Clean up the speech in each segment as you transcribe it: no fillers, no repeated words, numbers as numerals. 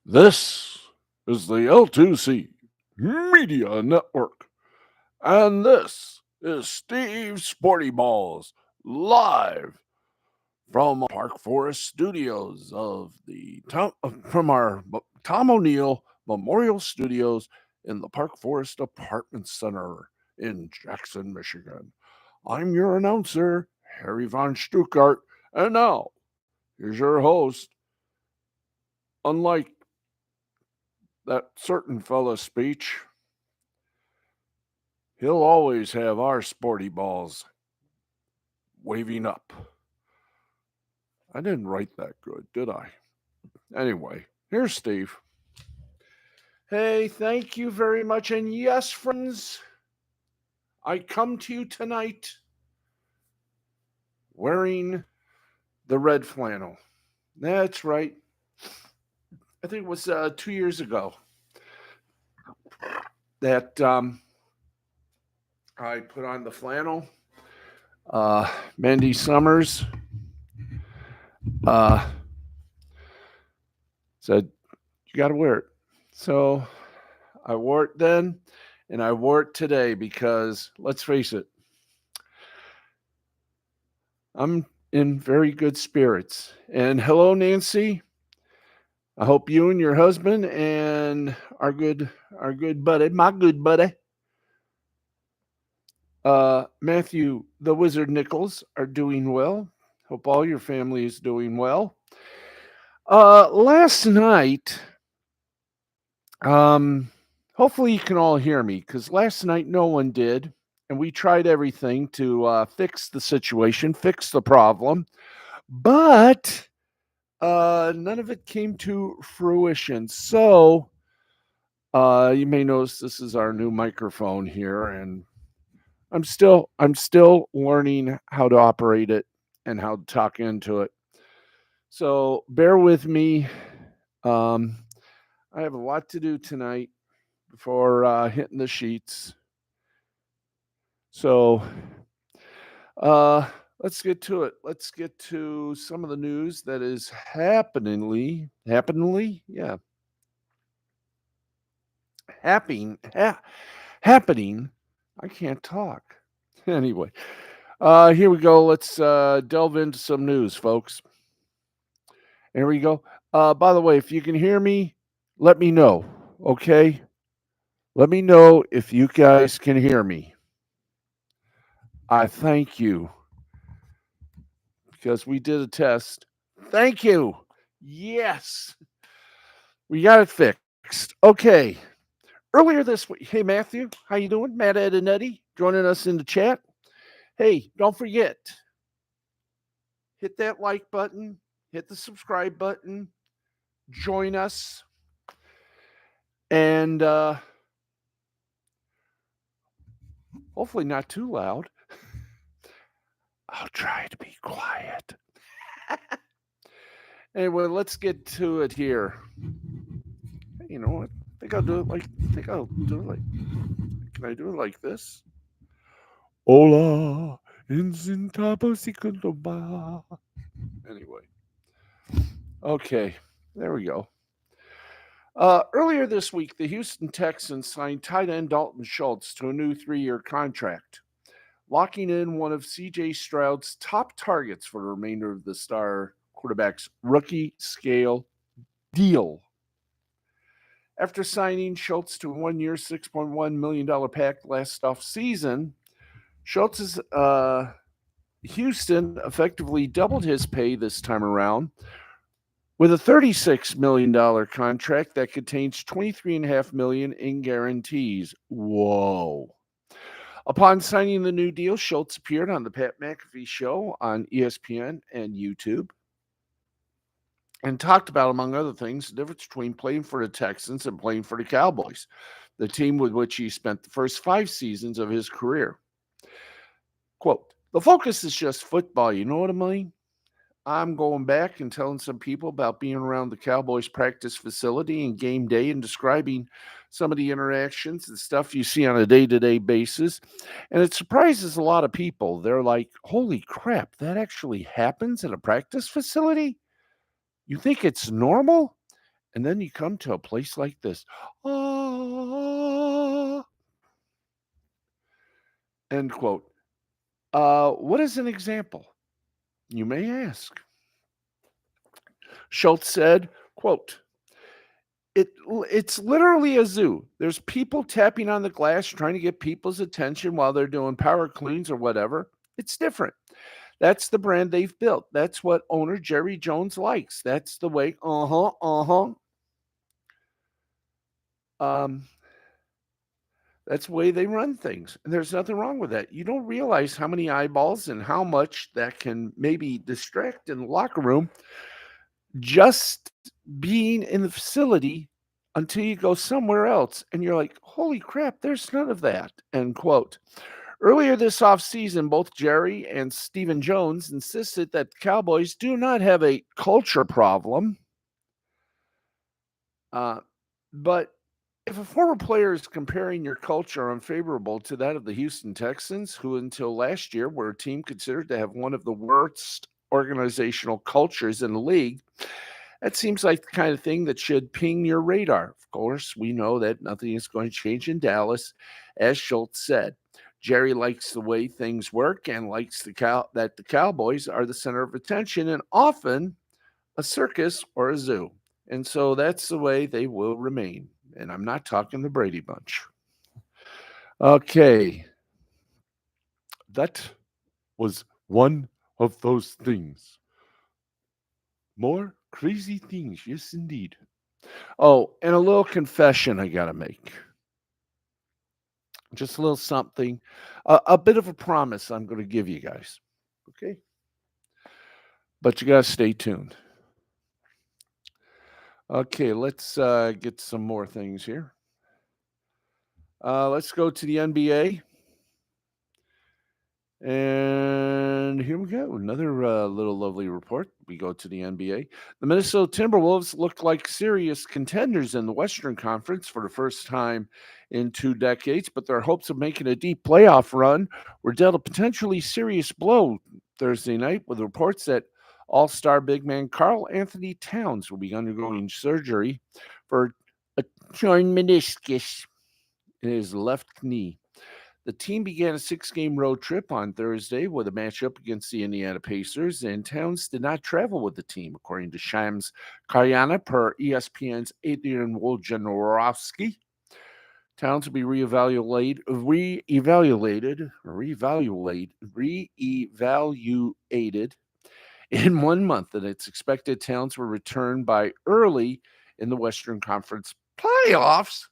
This is the L2C Media Network, and this is Steve Sporty Balls live from Park Forest Studios from our Tom O'Neill Memorial Studios in the Park Forest Apartment Center in Jackson, Michigan. I'm your announcer, Harry Von Stuttgart, and now here's your host. Unlike that certain fella's speech, he'll always have our sporty balls waving up. I didn't write that good, did I? Anyway, here's Steve. Hey, thank you very much. And yes, friends, I come to you tonight wearing the red flannel. That's right. I think it was 2 years ago that I put on the flannel. Mandy Summers uh, said, "You got to wear it." So I wore it then, and I wore it today because, let's face it, I'm in very good spirits. And hello, Nancy. I hope you and your husband and our good buddy, my good buddy, Matthew the Wizard Nichols, are doing well. Hope all your family is doing well. Last night, hopefully you can all hear me because last night no one did, and we tried everything to fix the situation, fix the problem, but none of it came to fruition. So you may notice this is our new microphone here, and I'm still learning how to operate it and how to talk into it. So bear with me. Um, I have a lot to do tonight before hitting the sheets. So let's get to it. Let's get to some of the news that is happening. Happening. I can't talk. Anyway, here we go. Let's delve into some news, folks. Here we go. By the way, if you can hear me, let me know. Okay, let me know if you guys can hear me. I thank you because we did a test. Thank you. Yes, we got it fixed. Okay. Earlier this week, hey Matthew, how you doing? Matt, Ed, and Eddie joining us in the chat. Hey, don't forget, hit that like button, hit the subscribe button, join us, and hopefully not too loud. I'll try to be quiet. Anyway, let's get to it here. You know what? I think I'll do it like. Can I do it like this? Hola, in Anyway, okay, there we go. Earlier this week, the Houston Texans signed tight end Dalton Schultz to a new 3-year contract, locking in one of CJ Stroud's top targets for the remainder of the star quarterback's rookie scale deal. After signing Schultz to a 1-year, $6.1 million pact last offseason, Schultz's Houston effectively doubled his pay this time around with a $36 million contract that contains $23.5 million in guarantees. Whoa. Upon signing the new deal, Schultz appeared on the Pat McAfee show on ESPN and YouTube and talked about, among other things, the difference between playing for the Texans and playing for the Cowboys, the team with which he spent the first 5 seasons of his career. Quote, "The focus is just football, you know what I mean? I'm going back and telling some people about being around the Cowboys practice facility and game day and describing some of the interactions and stuff you see on a day-to-day basis. And it surprises a lot of people. They're like, holy crap, that actually happens at a practice facility? You think it's normal?" And then you come to a place like this. Ah, end quote. What is an example? You may ask. Schultz said, quote, it's literally a zoo. There's people tapping on the glass trying to get people's attention while they're doing power cleans or whatever. It's different. That's the brand they've built. That's what owner Jerry Jones likes. That's the way, um, that's the way they run things. And there's nothing wrong with that. You don't realize how many eyeballs and how much that can maybe distract in the locker room just being in the facility until you go somewhere else and you're like, holy crap, there's none of that. End quote. Earlier this offseason, both Jerry and Stephen Jones insisted that the Cowboys do not have a culture problem. But if a former player is comparing your culture unfavorable to that of the Houston Texans, who until last year were a team considered to have one of the worst organizational cultures in the league, that seems like the kind of thing that should ping your radar. Of course, we know that nothing is going to change in Dallas, as Schultz said. Jerry likes the way things work and likes that the Cowboys are the center of attention and often a circus or a zoo. And so that's the way they will remain. And I'm not talking the Brady Bunch. Okay. That was one of those things. More crazy things. Yes, indeed. Oh, and a little confession I got to make. Just a little something, a bit of a promise I'm going to give you guys. Okay. But you got to stay tuned. Okay, let's get some more things here. Let's go to the NBA. And here we go. Another little lovely report. We go to the NBA. The Minnesota Timberwolves look like serious contenders in the Western Conference for the first time in 2 decades, but their hopes of making a deep playoff run were dealt a potentially serious blow Thursday night with reports that all-star big man Karl Anthony Towns will be undergoing surgery for a torn meniscus in his left knee. The team began a 6-game road trip on Thursday with a matchup against the Indiana Pacers, and Towns did not travel with the team, according to Shams Karyana per ESPN's Adrian Wojnarowski. Towns will be reevaluated in 1 month, and it's expected Towns will return by early in the Western Conference playoffs.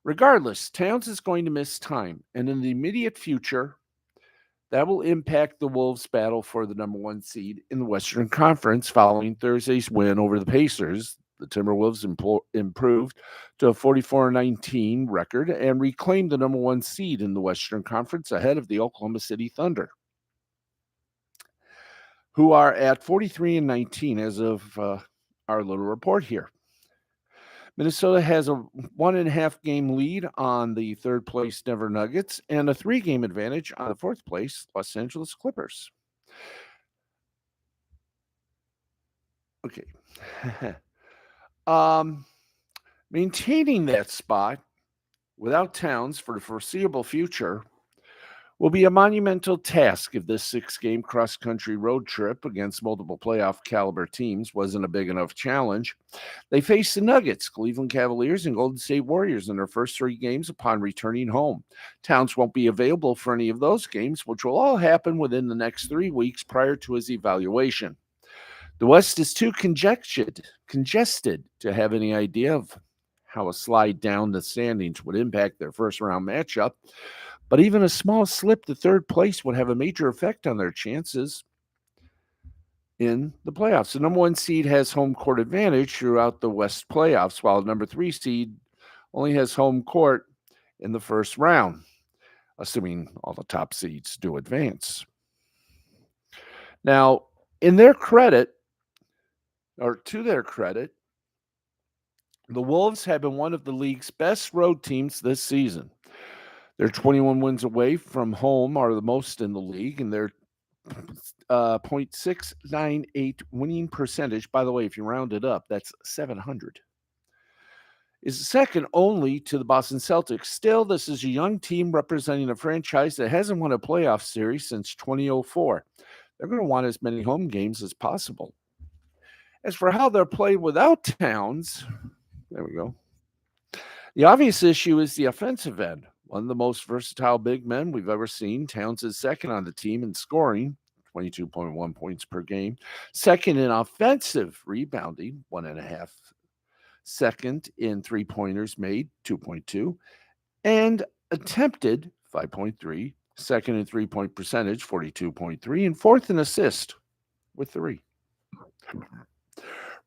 Regardless, Towns is going to miss time, and in the immediate future, that will impact the Wolves' battle for the number 1 seed in the Western Conference following Thursday's win over the Pacers. The Timberwolves improved to a 44-19 record and reclaimed the number 1 seed in the Western Conference ahead of the Oklahoma City Thunder, who are at 43-19 as of our little report here. Minnesota has a 1.5 game lead on the 3rd place Denver Nuggets and a 3-game advantage on the 4th place Los Angeles Clippers. Okay. Maintaining that spot without Towns for the foreseeable future will be a monumental task if this 6-game cross-country road trip against multiple playoff caliber teams wasn't a big enough challenge. They face the Nuggets, Cleveland Cavaliers, and Golden State Warriors in their first 3 games upon returning home. Towns won't be available for any of those games, which will all happen within the next 3 weeks prior to his evaluation. The West is too congested to have any idea of how a slide down the standings would impact their first-round matchup. But even a small slip to 3rd place would have a major effect on their chances in the playoffs. The number 1 seed has home court advantage throughout the West playoffs, while the number 3 seed only has home court in the first round, assuming all the top seeds do advance. Now, to their credit, the Wolves have been one of the league's best road teams this season. Their 21 wins away from home are the most in the league, and their .698 winning percentage. By the way, if you round it up, that's 700. Is second only to the Boston Celtics. Still, this is a young team representing a franchise that hasn't won a playoff series since 2004. They're going to want as many home games as possible. As for how they're played without Towns, there we go. The obvious issue is the offensive end. One of the most versatile big men we've ever seen. Towns is second on the team in scoring, 22.1 points per game. Second in offensive rebounding, 1.5. Second in three-pointers made, 2.2. And attempted, 5.3. Second in three-point percentage, 42.3. And fourth in assist with 3.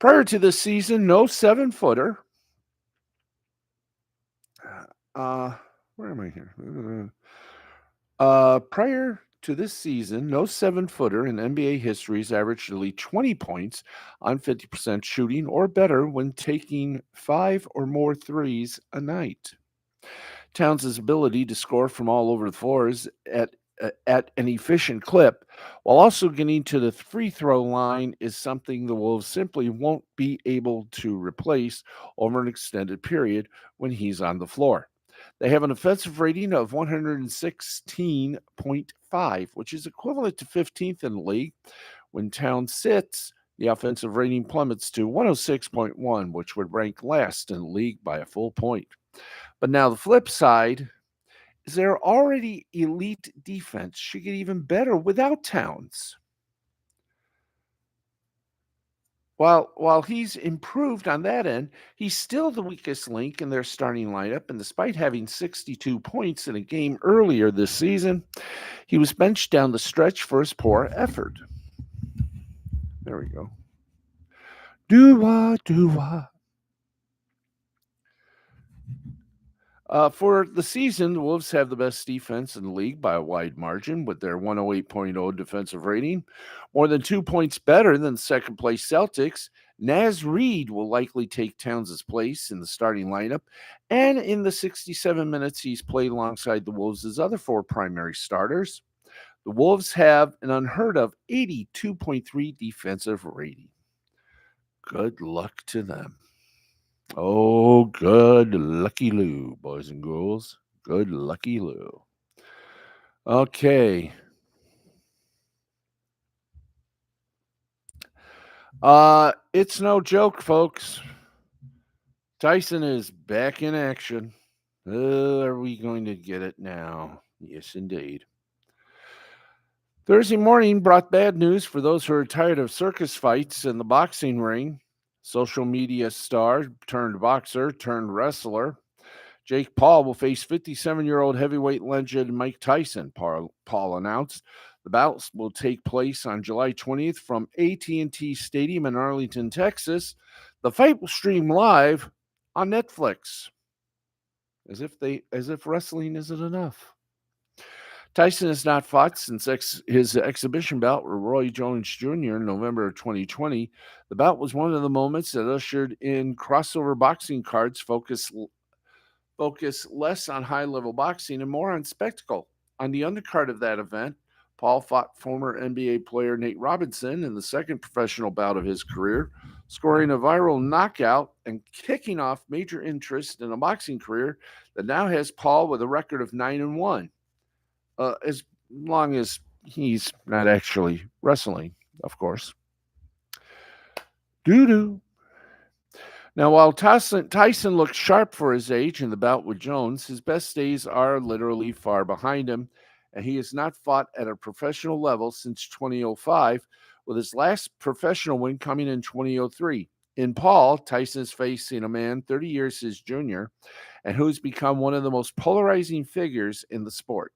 Prior to this season, no 7-footer. Where am I here? Prior to this season, no 7-footer in NBA history has averaged at least 20 points on 50% shooting or better when taking 5 or more threes a night. Towns' ability to score from all over the floor is at an efficient clip, while also getting to the free throw line is something the Wolves simply won't be able to replace over an extended period when he's on the floor. They have an offensive rating of 116.5, which is equivalent to 15th in the league. When Towns sits, the offensive rating plummets to 106.1, which would rank last in the league by a full point. But now the flip side is their already elite defense should get even better without Towns. While he's improved on that end, he's still the weakest link in their starting lineup. And despite having 62 points in a game earlier this season, he was benched down the stretch for his poor effort. There we go. Do-wah. For the season, the Wolves have the best defense in the league by a wide margin with their 108.0 defensive rating, more than 2 points better than second-place Celtics. Naz Reid will likely take Towns' place in the starting lineup, and in the 67 minutes he's played alongside the Wolves' other 4 primary starters, the Wolves have an unheard of 82.3 defensive rating. Good luck to them. Oh, good lucky Lou, boys and girls. Good lucky Lou. Okay. It's no joke, folks. Tyson is back in action. Are we going to get it now? Yes, indeed. Thursday morning brought bad news for those who are tired of circus fights in the boxing ring. Social media star turned boxer turned wrestler Jake Paul will face 57-year-old heavyweight legend Mike Tyson, Paul announced. The bouts will take place on July 20th from AT&T Stadium in Arlington, Texas. The fight will stream live on Netflix. As if wrestling isn't enough. Tyson has not fought since his exhibition bout with Roy Jones Jr. in November of 2020. The bout was one of the moments that ushered in crossover boxing cards focus less on high-level boxing and more on spectacle. On the undercard of that event, Paul fought former NBA player Nate Robinson in the second professional bout of his career, scoring a viral knockout and kicking off major interest in a boxing career that now has Paul with a record of 9-1. As long as he's not actually wrestling, of course. Doo-doo. Now, while Tyson looks sharp for his age in the bout with Jones, his best days are literally far behind him, and he has not fought at a professional level since 2005, with his last professional win coming in 2003. In Paul, Tyson is facing a man 30 years his junior, and who's become one of the most polarizing figures in the sport.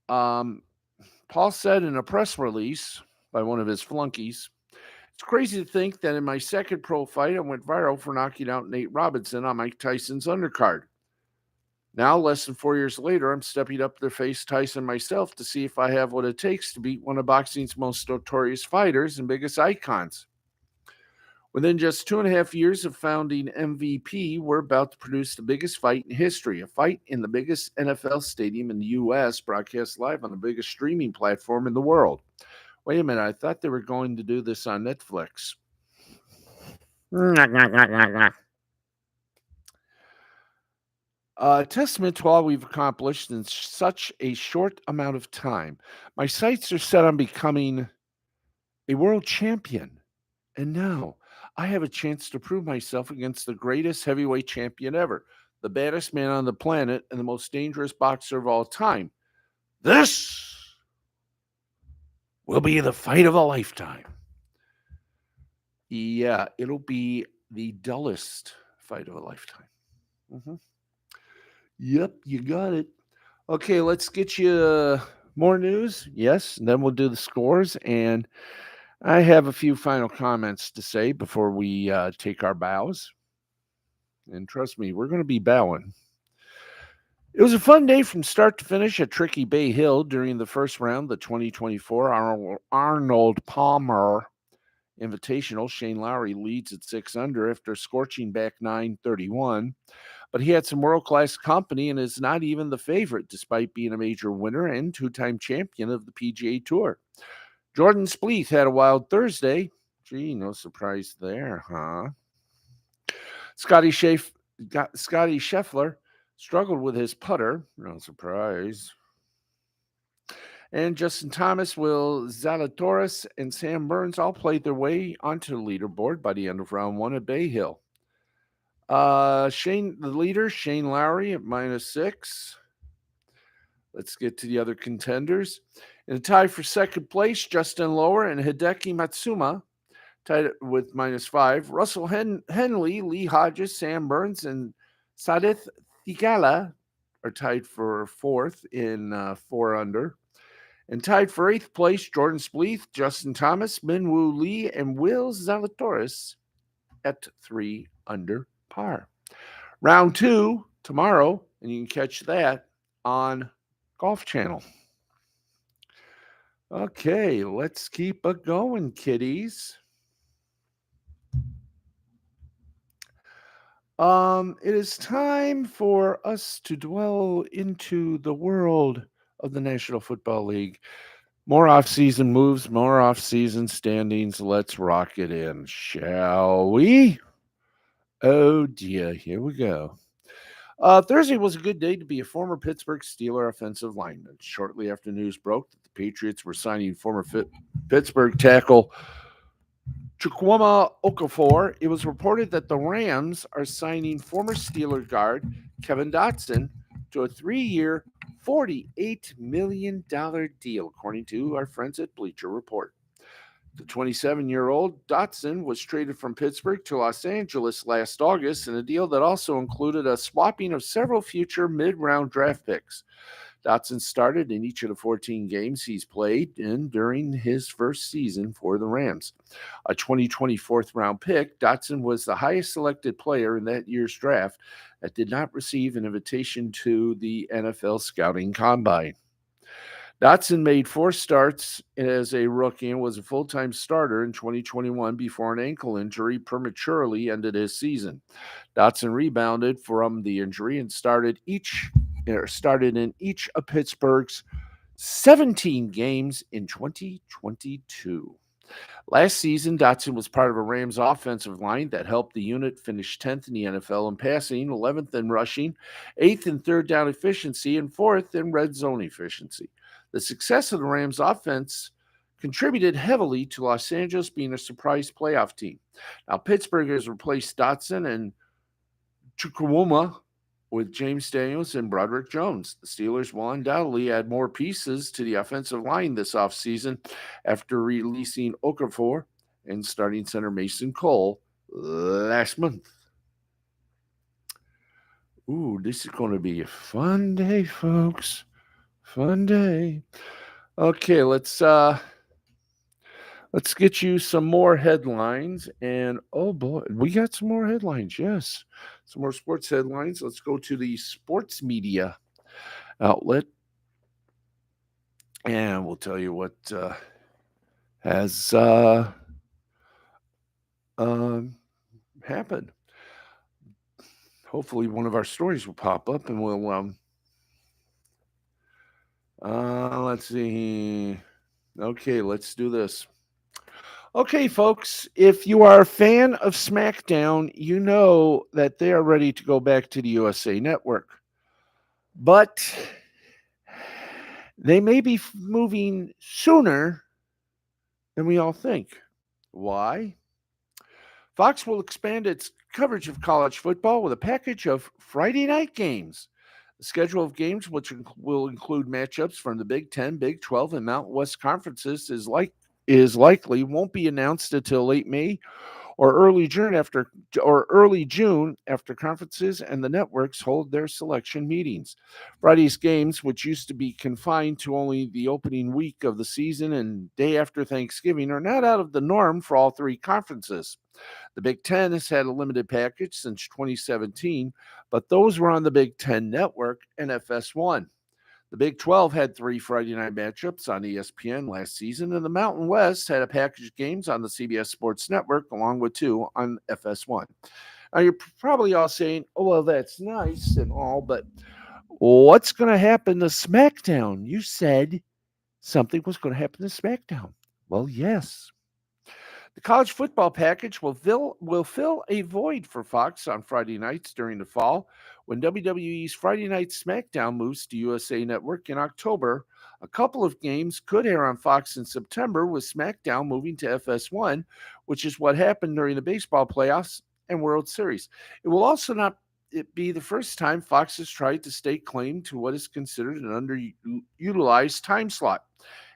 Paul said in a press release by one of his flunkies, "It's crazy to think that in my second pro fight, I went viral for knocking out Nate Robinson on Mike Tyson's undercard. Now, less than 4 years later, I'm stepping up to face Tyson myself to see if I have what it takes to beat one of boxing's most notorious fighters and biggest icons." Within just 2.5 years of founding MVP, we're about to produce the biggest fight in history, a fight in the biggest NFL stadium in the U.S., broadcast live on the biggest streaming platform in the world. Wait a minute, I thought they were going to do this on Netflix. Testament to all we've accomplished in such a short amount of time. My sights are set on becoming a world champion. And now I have a chance to prove myself against the greatest heavyweight champion ever, the baddest man on the planet, and the most dangerous boxer of all time. This will be the fight of a lifetime. Yeah, it'll be the dullest fight of a lifetime. Mm-hmm. Yep, you got it. Okay, let's get you more news. Yes, and then we'll do the scores. And I have a few final comments to say before we take our bows. And trust me, we're going to be bowing. It was a fun day from start to finish at Tricky Bay Hill during the first round, the 2024 Arnold Palmer Invitational. Shane Lowry leads at 6 under after scorching back 9-31. But he had some world-class company and is not even the favorite, despite being a major winner and two-time champion of the PGA Tour. Jordan Spieth had a wild Thursday. Gee, no surprise there, huh? Scotty Scheffler struggled with his putter. No surprise. And Justin Thomas, Will Zalatoris, and Sam Burns all played their way onto the leaderboard by the end of round one at Bay Hill. The leader, Shane Lowry at -6. Let's get to the other contenders. In a tie for second place, Justin Lower and Hideki Matsuma tied with -5. Russell Henley, Lee Hodges, Sam Burns, and Sadith Thigala are tied for fourth in 4 under. And tied for 8th place, Jordan Spieth, Justin Thomas, Minwoo Lee, and Will Zalatoris at 3 under par. Round 2 tomorrow, and you can catch that on Golf Channel. Okay, let's keep it going, kiddies. It is time for us to dwell into the world of the National Football League. More off-season moves, more off-season standings. Let's rock it in, shall we? Oh dear, here we go. Thursday was a good day to be a former Pittsburgh Steelers offensive lineman. Shortly after news broke that the Patriots were signing former Pittsburgh tackle Chukwuma Okafor, it was reported that the Rams are signing former Steeler guard Kevin Dotson to a 3-year, $48 million deal, according to our friends at Bleacher Report. The 27-year-old Dotson was traded from Pittsburgh to Los Angeles last August in a deal that also included a swapping of several future mid-round draft picks. Dotson started in each of the 14 games he's played in during his first season for the Rams. A 2020 fourth-round pick, Dotson was the highest selected player in that year's draft that did not receive an invitation to the NFL Scouting Combine. Dotson made 4 starts as a rookie and was a full-time starter in 2021 before an ankle injury prematurely ended his season. Dotson rebounded from the injury and started in each of Pittsburgh's 17 games in 2022. Last season, Dotson was part of a Rams offensive line that helped the unit finish 10th in the NFL in passing, 11th in rushing, 8th in third down efficiency, and 4th in red zone efficiency. The success of the Rams offense contributed heavily to Los Angeles being a surprise playoff team. Now, Pittsburgh has replaced Dotson and Chukwuma with James Daniels and Broderick Jones. The Steelers will undoubtedly add more pieces to the offensive line this offseason after releasing Okafor and starting center Mason Cole last month. Ooh, this is going to be a fun day, folks. Fun day. Okay, let's get you some more headlines. And oh boy, we got some more headlines. Yes, some more sports headlines. Let's go to the sports media outlet, and we'll tell you what has happen. Hopefully, one of our stories will pop up, and we'll let's see. Okay, let's do this. Okay, folks, if you are a fan of SmackDown, you know that they are ready to go back to the USA Network. But they may be moving sooner than we all think. Why? Fox will expand its coverage of college football with a package of Friday night games. The schedule of games, which will include matchups from the Big Ten, Big 12, and Mountain West conferences, is likely won't be announced until late May or early June after conferences and the networks hold their selection meetings. Friday's games, which used to be confined to only the opening week of the season and day after Thanksgiving, are not out of the norm for all three conferences. The Big Ten has had a limited package since 2017, but those were on the Big Ten Network and FS1. The Big 12 had three Friday night matchups on ESPN last season, and the Mountain West had a package of games on the CBS Sports Network, along with two on FS1. Now, you're probably all saying, oh, well, that's nice and all, but what's going to happen to SmackDown? You said something was going to happen to SmackDown. Well, yes. The college football package will fill a void for Fox on Friday nights during the fall. When WWE's Friday Night SmackDown moves to USA Network in October, a couple of games could air on Fox in September, with SmackDown moving to FS1, which is what happened during the baseball playoffs and World Series. It will also not be the first time Fox has tried to stake claim to what is considered an underutilized time slot.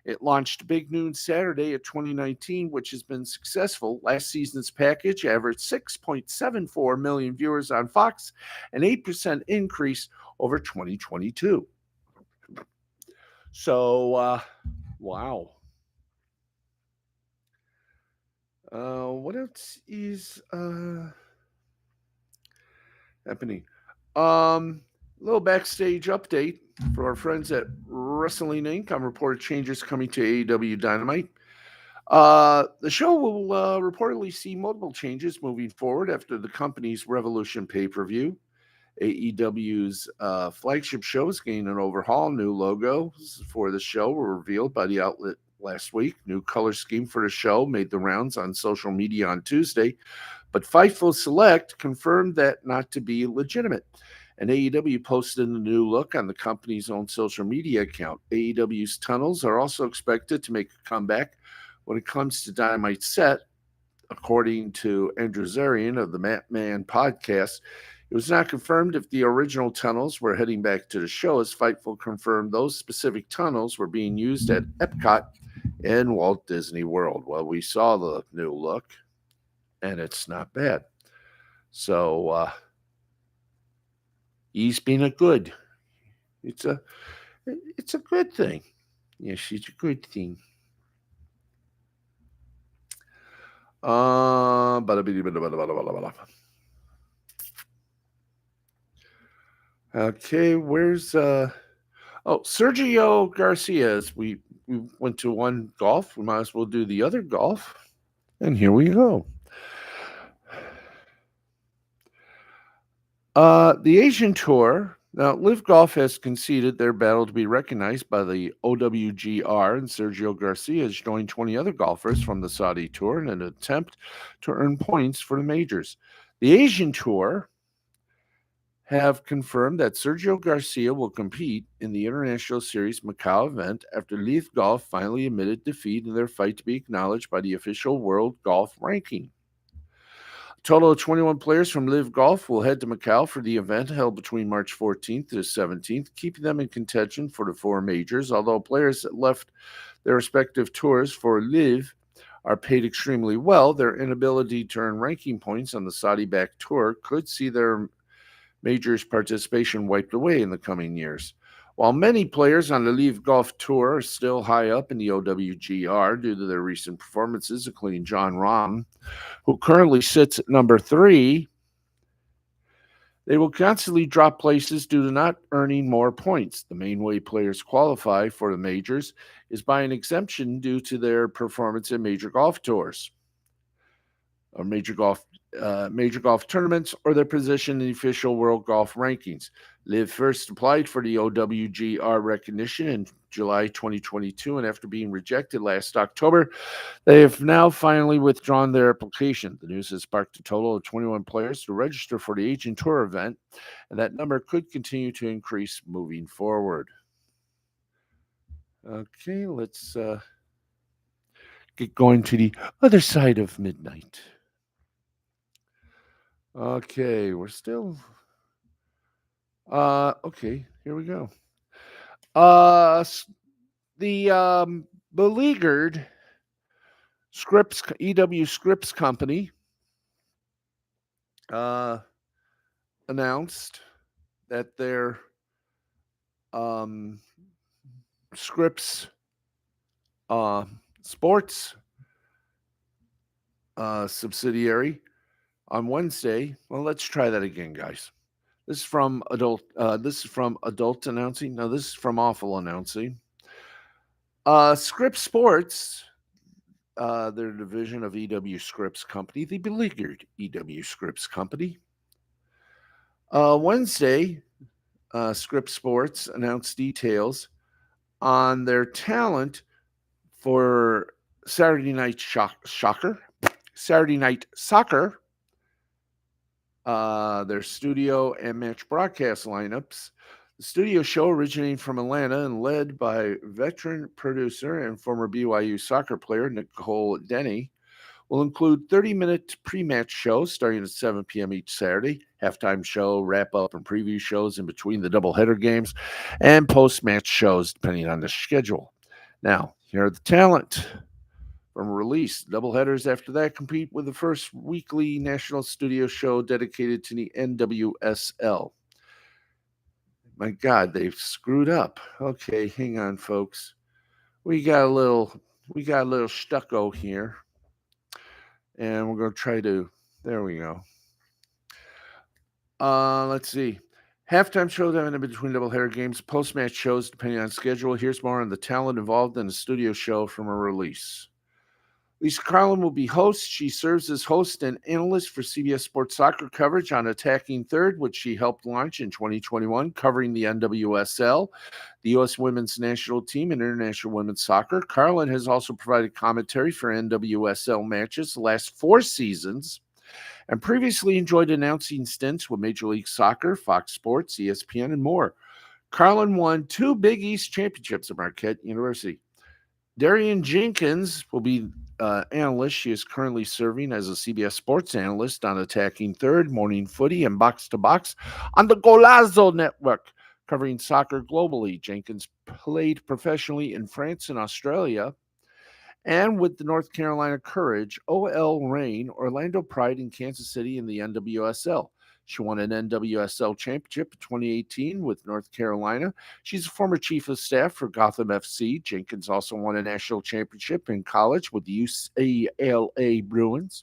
It launched Big Noon Saturday of 2019, which has been successful. Last season's package averaged 6.74 million viewers on Fox, an 8% increase over 2022. So, wow. What else is happening? Little backstage update for our friends at Wrestling Inc. on reported changes coming to AEW Dynamite. The show will reportedly see multiple changes moving forward after the company's Revolution pay-per-view. AEW's flagship show is getting an overhaul. New logos for the show were revealed by the outlet last week. New color scheme for the show made the rounds on social media on Tuesday, but Fightful Select confirmed that not to be legitimate. And AEW posted a new look on the company's own social media account. AEW's tunnels are also expected to make a comeback when it comes to Dynamite set, according to Andrew Zarian of the Matt Man podcast. It was not confirmed if the original tunnels were heading back to the show, as Fightful confirmed those specific tunnels were being used at Epcot and Walt Disney World. Well, we saw the new look, and it's not bad. So, he's been a good. It's a good thing. Yes, it's a good thing. Okay, where's Sergio Garcia's? We went to one golf. We might as well do the other golf. And here we go. The Asian Tour. Now, Live Golf has conceded their battle to be recognized by the OWGR, and Sergio Garcia has joined 20 other golfers from the Saudi Tour in an attempt to earn points for the majors. The Asian Tour have confirmed that Sergio Garcia will compete in the International Series Macau event after Live Golf finally admitted defeat in their fight to be acknowledged by the official World Golf Ranking. A total of 21 players from Live Golf will head to Macau for the event held between March 14th to 17th, keeping them in contention for the four majors, although players that left their respective tours for Live are paid extremely well. Their inability to earn ranking points on the Saudi-backed tour could see their majors participation wiped away in the coming years. While many players on the Live Golf Tour are still high up in the OWGR due to their recent performances, including Jon Rahm, who currently sits at number 3, they will constantly drop places due to not earning more points. The main way players qualify for the majors is by an exemption due to their performance in major golf tours. or major golf tournaments, or their position in the official world golf rankings. Liv first applied for the OWGR recognition in July 2022, and after being rejected last October, they have now finally withdrawn their application. The news has sparked a total of 21 players to register for the Asian Tour event, and that number could continue to increase moving forward. Okay, let's get going to the other side of midnight. Okay, we're still. Okay, here we go. The beleaguered Scripps EW Scripps Company announced that their Scripps sports subsidiary on Wednesday. Well, let's try that again, guys. This is from adult. This is from adult announcing. No, this is from awful announcing. Scripps Sports, their division of EW Scripps Company, the beleaguered EW Scripps Company. Wednesday, Scripps Sports announced details on their talent for Saturday Night Saturday Night Soccer, their studio and match broadcast lineups. The studio show, originating from Atlanta and led by veteran producer and former BYU soccer player Nicole Denny, will include 30-minute pre-match shows starting at 7 p.m. each Saturday, halftime show, wrap-up, and preview shows in between the doubleheader games, and post-match shows depending on the schedule. Now, here are the talent from release. Doubleheaders after that compete with the first weekly national studio show dedicated to the NWSL. My God, they've screwed up. Okay, hang on, folks. We got a little stucco here. And we're going to try to, there we go. Let's see. Halftime shows in between doubleheader games, post-match shows depending on schedule. Here's more on the talent involved in the studio show from a release. Lisa Carlin will be host. She serves as host and analyst for CBS Sports Soccer coverage on Attacking Third, which she helped launch in 2021, covering the NWSL, the U.S. women's national team, and international women's soccer. Carlin has also provided commentary for NWSL matches the last 4 seasons, and previously enjoyed announcing stints with Major League Soccer, Fox Sports, ESPN, and more. Carlin won 2 Big East championships at Marquette University. Darian Jenkins will be analyst. She is currently serving as a CBS Sports analyst on Attacking Third, Morning Footy, and Box to Box on the Golazo Network, covering soccer globally. Jenkins played professionally in France and Australia, and with the North Carolina Courage, OL Reign, Orlando Pride, and Kansas City in the NWSL. She won an NWSL championship in 2018 with North Carolina. She's a former chief of staff for Gotham FC. Jenkins also won a national championship in college with the UCLA Bruins.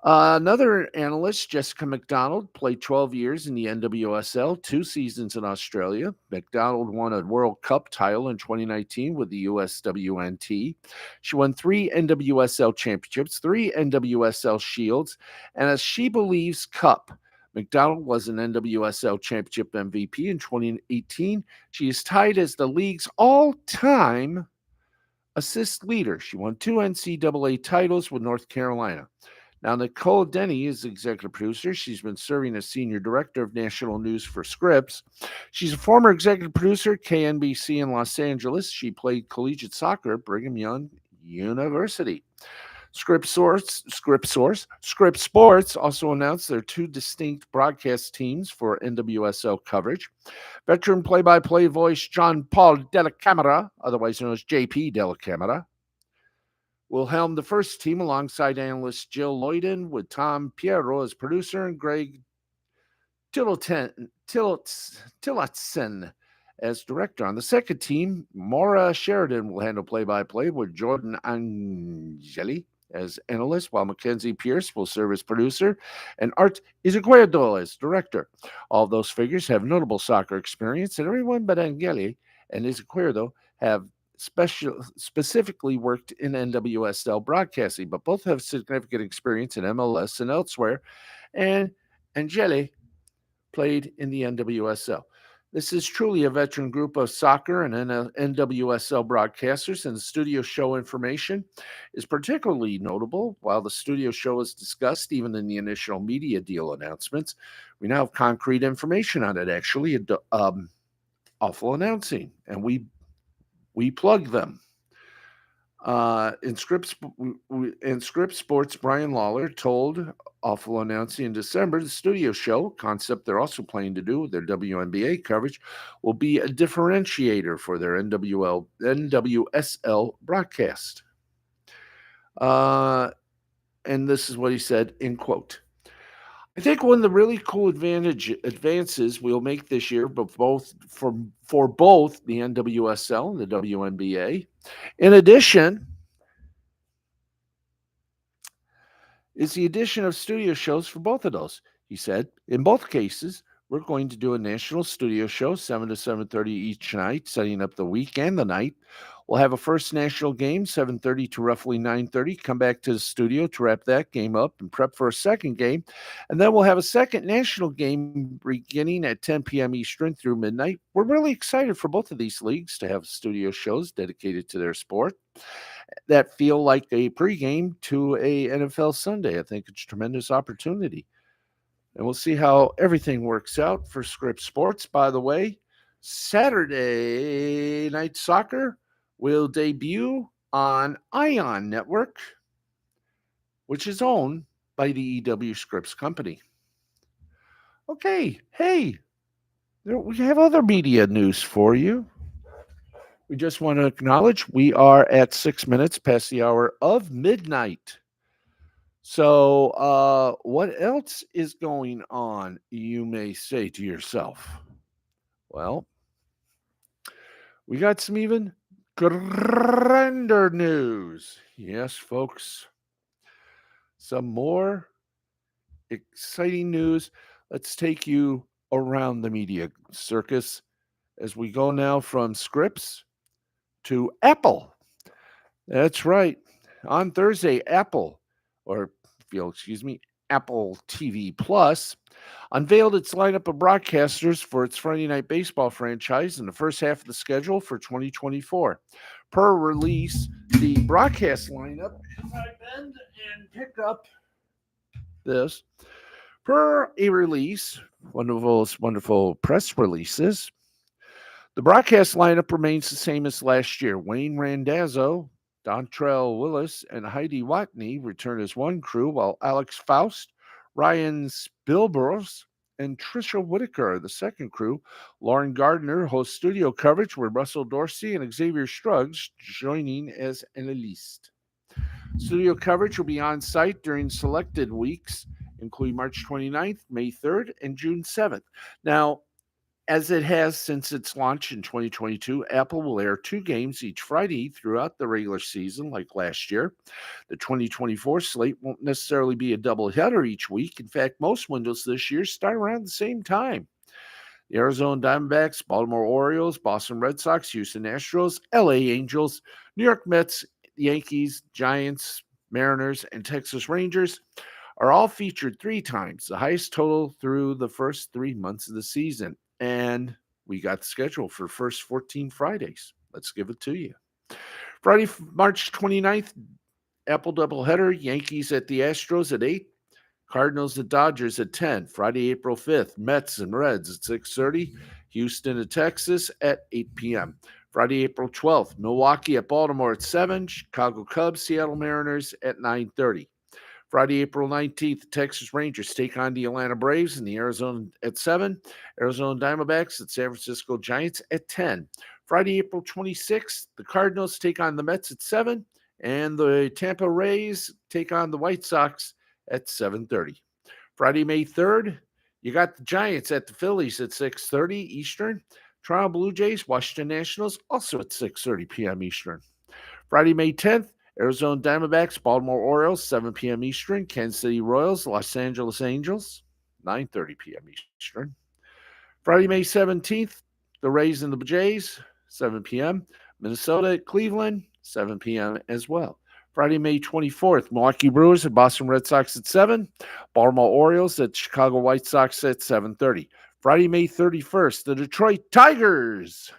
Another analyst, Jessica McDonald, played 12 years in the NWSL, 2 seasons in Australia. McDonald won a World Cup title in 2019 with the USWNT. She won 3 NWSL championships, 3 NWSL Shields, and a She Believes Cup. McDonald was an NWSL Championship MVP in 2018. She is tied as the league's all-time assist leader. She won 2 NCAA titles with North Carolina. Now, Nicole Denny is executive producer. She's been serving as senior director of national news for Scripps. She's a former executive producer at KNBC in Los Angeles. She played collegiate soccer at Brigham Young University. Scripps Sports also announced their 2 distinct broadcast teams for NWSL coverage. Veteran play-by-play voice John Paul Della Camera, otherwise known as JP Della Camera, will helm the first team alongside analyst Jill Lloyden, with Tom Piero as producer and Greg Tillotson as director. On the second team, Maura Sheridan will handle play-by-play, with Jordan Angeli as analyst, while Mackenzie Pierce will serve as producer and Art Izquierdo as director. All those figures have notable soccer experience, and everyone but Angeli and Izquierdo have specifically worked in NWSL broadcasting, but both have significant experience in MLS and elsewhere. And Angele played in the NWSL. This is truly a veteran group of soccer and NWSL broadcasters, and the studio show information is particularly notable. While the studio show is discussed even in the initial media deal announcements, we now have concrete information on it, actually. Awful announcing, and we plug them. In Scripps Sports, Brian Lawler told Awful Announcing in December the studio show concept they're also planning to do with their WNBA coverage will be a differentiator for their NWSL broadcast. And this is what he said in quote. I think one of the really cool advances we'll make this year, but for both the NWSL and the WNBA, in addition, is the addition of studio shows for both of those. He said, in both cases, we're going to do a national studio show, 7 to 7:30 each night, setting up the week and the night. We'll have a first national game, 7:30 to roughly 9:30. Come back to the studio to wrap that game up and prep for a second game. And then we'll have a second national game beginning at 10 p.m. Eastern through midnight. We're really excited for both of these leagues to have studio shows dedicated to their sport that feel like a pregame to a NFL Sunday. I think it's a tremendous opportunity. And we'll see how everything works out for Scripps Sports. By the way, Saturday Night Soccer will debut on Ion Network, which is owned by the EW Scripps Company. Okay, hey, we have other media news for you. We just want to acknowledge we are at 6 minutes past the hour of midnight. So, what else is going on, you may say to yourself? Well, we got some even grander news. Yes, folks. Some more exciting news. Let's take you around the media circus as we go now from Scripps to Apple. That's right. On Thursday, Apple, or if you'll excuse me, Apple TV Plus, unveiled its lineup of broadcasters for its Friday Night Baseball franchise in the first half of the schedule for 2024. Per release, the broadcast lineup, as I bend and pick up this, per a release, one of those wonderful press releases, the broadcast lineup remains the same as last year. Wayne Randazzo, Dontrell Willis, and Heidi Watney return as one crew, while Alex Faust, Ryan Spilbros, and Trisha Whitaker are the second crew. Lauren Gardner hosts studio coverage with Russell Dorsey and Xavier Struggs joining as analyst. Studio coverage will be on site during selected weeks, including March 29th, May 3rd, and June 7th. Now, as it has since its launch in 2022, Apple will air 2 games each Friday throughout the regular season, like last year. The 2024 slate won't necessarily be a doubleheader each week. In fact, most windows this year start around the same time. The Arizona Diamondbacks, Baltimore Orioles, Boston Red Sox, Houston Astros, LA Angels, New York Mets, Yankees, Giants, Mariners, and Texas Rangers are all featured 3 times, the highest total through the first 3 months of the season. And we got the schedule for first 14 Fridays. Let's give it to you. Friday, March 29th, Apple doubleheader, Yankees at the Astros at 8, Cardinals at Dodgers at 10. Friday, April 5th, Mets and Reds at 6:30, Houston at Texas at 8 p.m. Friday, April 12th, Milwaukee at Baltimore at 7, Chicago Cubs, Seattle Mariners at 9:30. Friday, April 19th, the Texas Rangers take on the Atlanta Braves and the Arizona at 7. Arizona Diamondbacks at San Francisco Giants at 10. Friday, April 26th, the Cardinals take on the Mets at 7. And the Tampa Rays take on the White Sox at 7:30. Friday, May 3rd, you got the Giants at the Phillies at 6:30 Eastern. Toronto Blue Jays, Washington Nationals, also at 6:30 p.m. Eastern. Friday, May 10th, Arizona Diamondbacks, Baltimore Orioles, 7 p.m. Eastern. Kansas City Royals, Los Angeles Angels, 9:30 p.m. Eastern. Friday, May 17th, the Rays and the Jays, 7 p.m. Minnesota at Cleveland, 7 p.m. as well. Friday, May 24th, Milwaukee Brewers at Boston Red Sox at 7. Baltimore Orioles at Chicago White Sox at 7:30. Friday, May 31st, the Detroit Tigers.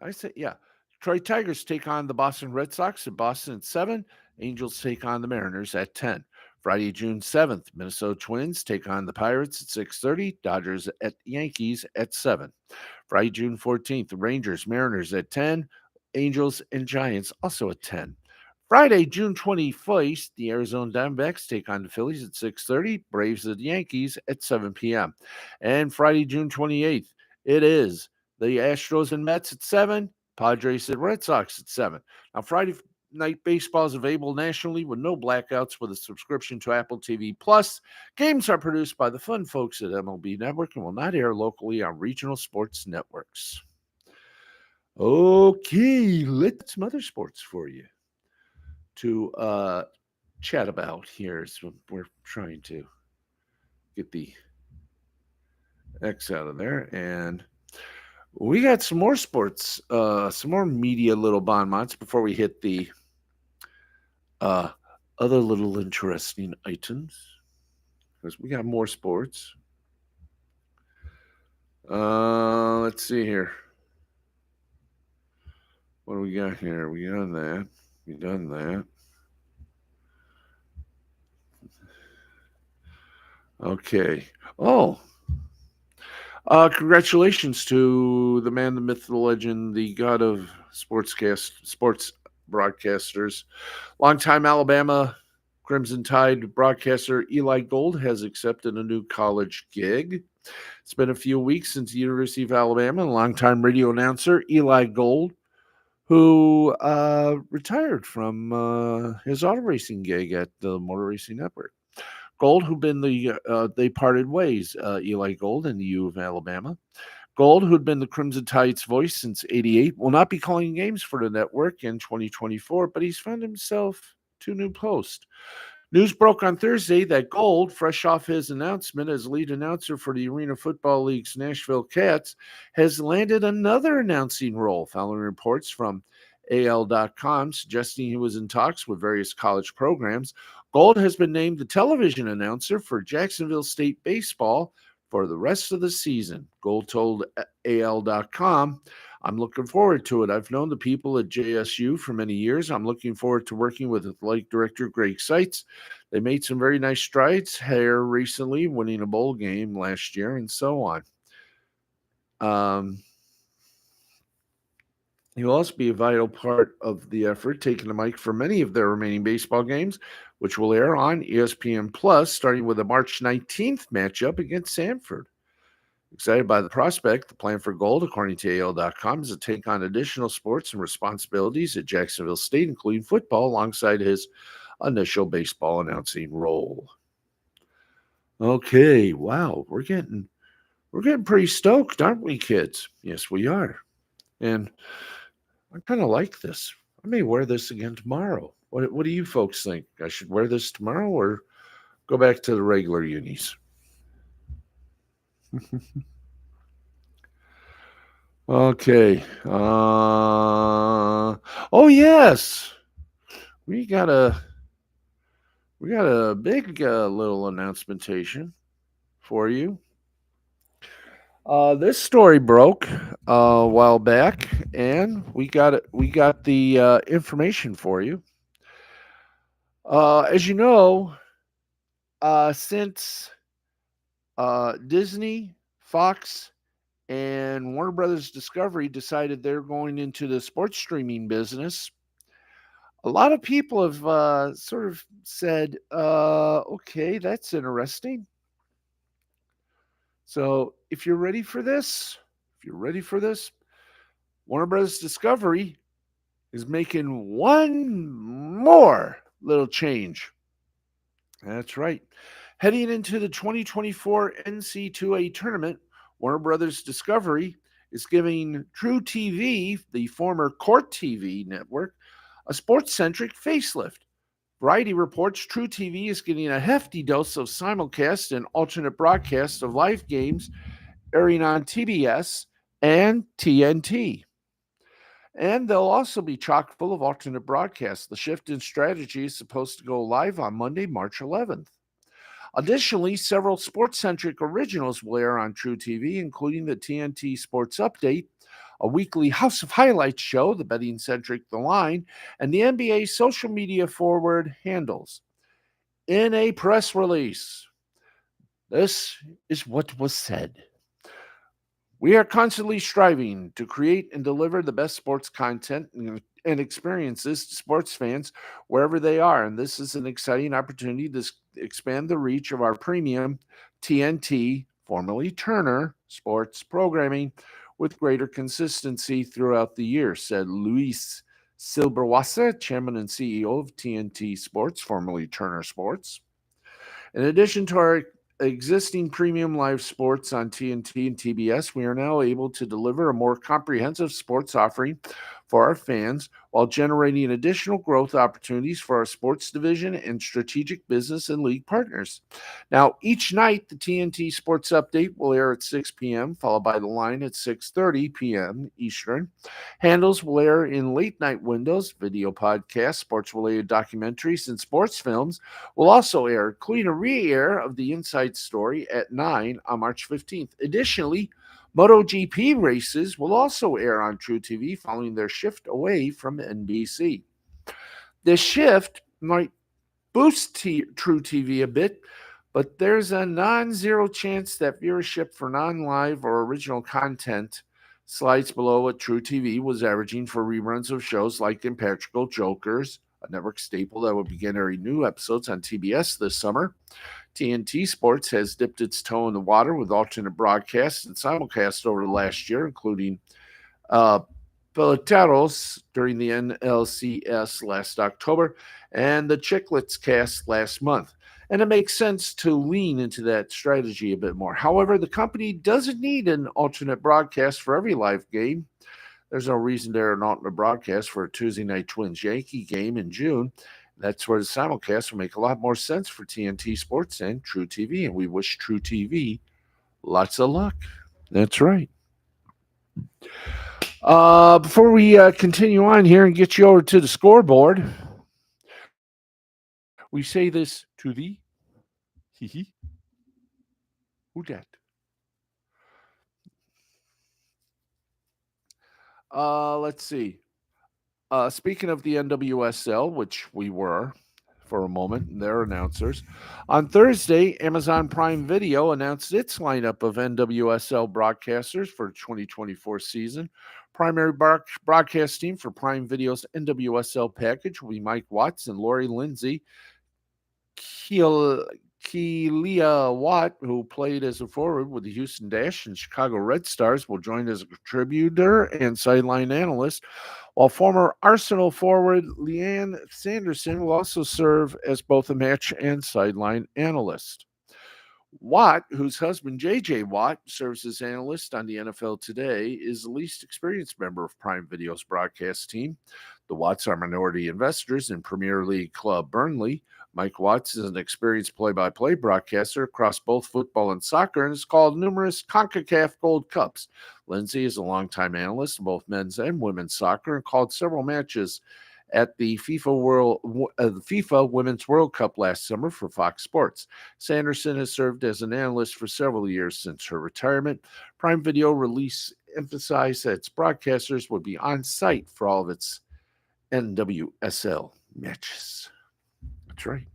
I say, yeah. Detroit Tigers take on the Boston Red Sox at Boston at 7. Angels take on the Mariners at 10. Friday, June 7th, Minnesota Twins take on the Pirates at 6:30. Dodgers at Yankees at 7. Friday, June 14th, the Rangers, Mariners at 10. Angels and Giants also at 10. Friday, June 21st, the Arizona Diamondbacks take on the Phillies at 6:30. Braves at the Yankees at 7 p.m. And Friday, June 28th, it is the Astros and Mets at 7. Padres and Red Sox at 7. Now, Friday night baseball is available nationally with no blackouts with a subscription to Apple TV Plus. Games are produced by the fun folks at MLB Network and will not air locally on regional sports networks. Okay, let's some other sports for you to chat about here. So we're trying to get the X out of there, and we got some more sports, some more media little bon mots before we hit the other little interesting items, because we got more sports. Let's see here. What do we got here? We done that. We done that. Okay. Oh. Congratulations to the man, the myth, the legend, the god of sports broadcasters. Longtime Alabama Crimson Tide broadcaster Eli Gold has accepted a new college gig. It's been a few weeks since the University of Alabama, longtime radio announcer Eli Gold, who retired from his auto racing gig at the Motor Racing Network. Gold, who'd been they parted ways, Eli Gold and the U of Alabama. Gold, who'd been the Crimson Tide's voice since '88, will not be calling games for the network in 2024, but he's found himself two new posts. News broke on Thursday that Gold, fresh off his announcement as lead announcer for the Arena Football League's Nashville Cats, has landed another announcing role, following reports from AL.com suggesting he was in talks with various college programs. Gold has been named the television announcer for Jacksonville State Baseball for the rest of the season. Gold told AL.com, I'm looking forward to it. I've known the people at JSU for many years. I'm looking forward to working with athletic director Greg Seitz. They made some very nice strides here recently, winning a bowl game last year and so on. He will also be a vital part of the effort, taking the mic for many of their remaining baseball games, which will air on ESPN Plus, starting with the March 19th matchup against Sanford. Excited by the prospect, the plan for Gold, according to AL.com, is to take on additional sports and responsibilities at Jacksonville State, including football, alongside his initial baseball announcing role. Okay, wow, we're getting pretty stoked, aren't we, kids? Yes, we are. And I kind of like this. I may wear this again tomorrow. What do you folks think? I should wear this tomorrow or go back to the regular unis? Okay. Oh yes, we got a big little announcementation for you. This story broke a while back, and we got it. We got the information for you. As you know, since Disney, Fox, and Warner Brothers Discovery decided they're going into the sports streaming business, a lot of people have sort of said, okay, that's interesting. So if you're ready for this, Warner Brothers Discovery is making one more little change. That's right. Heading into the 2024 NC2A tournament, Warner Brothers Discovery is giving True TV, the former Court TV network, a sports-centric facelift. Variety reports True TV is getting a hefty dose of simulcast and alternate broadcasts of live games airing on TBS and TNT. And they'll also be chock full of alternate broadcasts. The shift in strategy is supposed to go live on Monday, March 11th. Additionally, several sports centric originals will air on True TV, including the TNT Sports Update, a weekly House of Highlights show, the betting centric The Line, and the NBA social media forward handles. In a press release, this is what was said. We are constantly striving to create and deliver the best sports content and experiences to sports fans wherever they are. And this is an exciting opportunity to expand the reach of our premium TNT, formerly Turner, sports programming with greater consistency throughout the year, said Luis Silberwasser, chairman and CEO of TNT Sports, formerly Turner Sports. In addition to our existing premium live sports on TNT and TBS, we are now able to deliver a more comprehensive sports offering for our fans while generating additional growth opportunities for our sports division and strategic business and league partners. Now, each night, the TNT Sports Update will air at 6 p.m., followed by The Line at 6:30 p.m. Eastern. Handles will air in late night windows, video podcasts, sports-related documentaries, and sports films will also air, including a re-air of the Inside Story at 9 on March 15th. Additionally, MotoGP races will also air on True TV following their shift away from NBC. This shift might boost True TV a bit, but there's a non-zero chance that viewership for non-live or original content slides below what True TV was averaging for reruns of shows like Impractical Jokers, a network staple that will begin airing new episodes on TBS this summer. TNT Sports has dipped its toe in the water with alternate broadcasts and simulcasts over the last year, including uh, Peloteros during the NLCS last October and the Chicklets cast last month. And it makes sense to lean into that strategy a bit more. However, the company doesn't need an alternate broadcast for every live game. There's no reason to air an alternate broadcast for a Tuesday night Twins Yankee game in June. That's where the simulcast will make a lot more sense for TNT Sports and True TV. And we wish True TV lots of luck. That's right. Before we continue on here and get you over to the scoreboard, we say this to thee. Hee hee. Who dat? Let's see. Speaking of the NWSL, which we were for a moment, their announcers. On Thursday, Amazon Prime Video announced its lineup of NWSL broadcasters for the 2024 season. Primary broadcast team for Prime Video's NWSL package will be Mike Watts and Lori Lindsay. Kealia Watt, who played as a forward with the Houston Dash and Chicago Red Stars, will join as a contributor and sideline analyst, while former Arsenal forward Leanne Sanderson will also serve as both a match and sideline analyst. Watt, whose husband J.J. Watt serves as analyst on the NFL Today, is the least experienced member of Prime Video's broadcast team. The Watts are minority investors in Premier League club Burnley. Mike Watts is an experienced play-by-play broadcaster across both football and soccer and has called numerous CONCACAF Gold Cups. Lindsay is a longtime analyst in both men's and women's soccer and called several matches at the FIFA Women's World Cup last summer for Fox Sports. Sanderson has served as an analyst for several years since her retirement. Prime Video release emphasized that its broadcasters would be on site for all of its NWSL matches. That's right.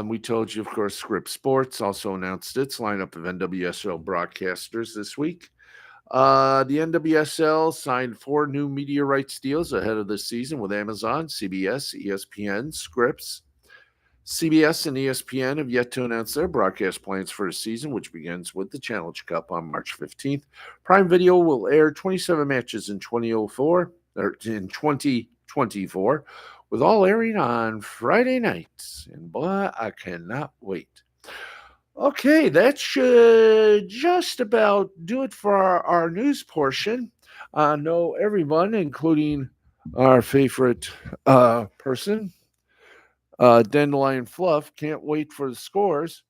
We told you, of course, Script Sports also announced its lineup of NWSL broadcasters this week. The NWSL signed 4 new media rights deals ahead of this season with Amazon, CBS, ESPN, Scripps. CBS and ESPN have yet to announce their broadcast plans for the season, which begins with the Challenge Cup on March 15th. Prime Video will air 27 matches in 2024, with all airing on Friday nights. And boy, I cannot wait. Okay, that should just about do it for our news portion. I know everyone, including our favorite person, Dandelion Fluff, can't wait for the scores.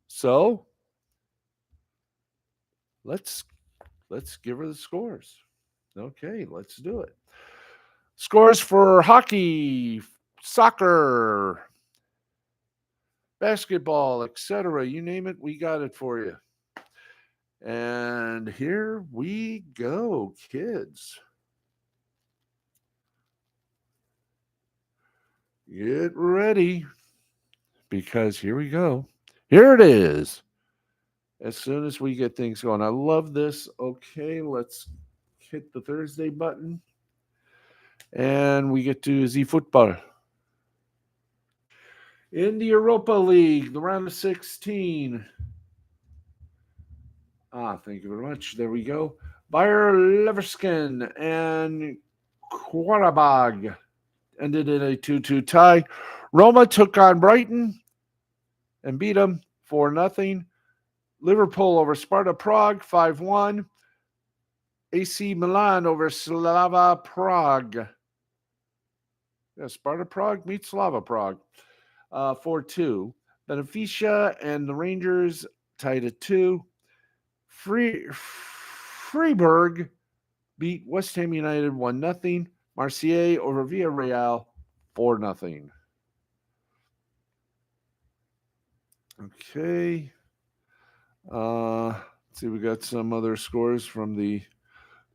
So let's let's give her the scores. Okay, let's do it. Scores for hockey, soccer, basketball, etc. You name it, we got it for you. And here we go, kids. Get ready because here we go. Here it is. As soon as we get things going. I love this. Okay, let's hit the Thursday button. And we get to Z football. In the Europa League, the round of 16. Thank you very much. There we go. Bayer Leverkusen and Qarabag ended in a 2-2 tie. Roma took on Brighton and beat them 4-0. Liverpool over Sparta Prague 5-1. AC Milan over Slava Prague. Yeah, Sparta Prague meets Slava Prague 4-2. Benfica and the Rangers tied at 2. Freiburg beat West Ham United 1-0. Marseille over Villarreal 4-0. Okay. Let's see, we got some other scores from the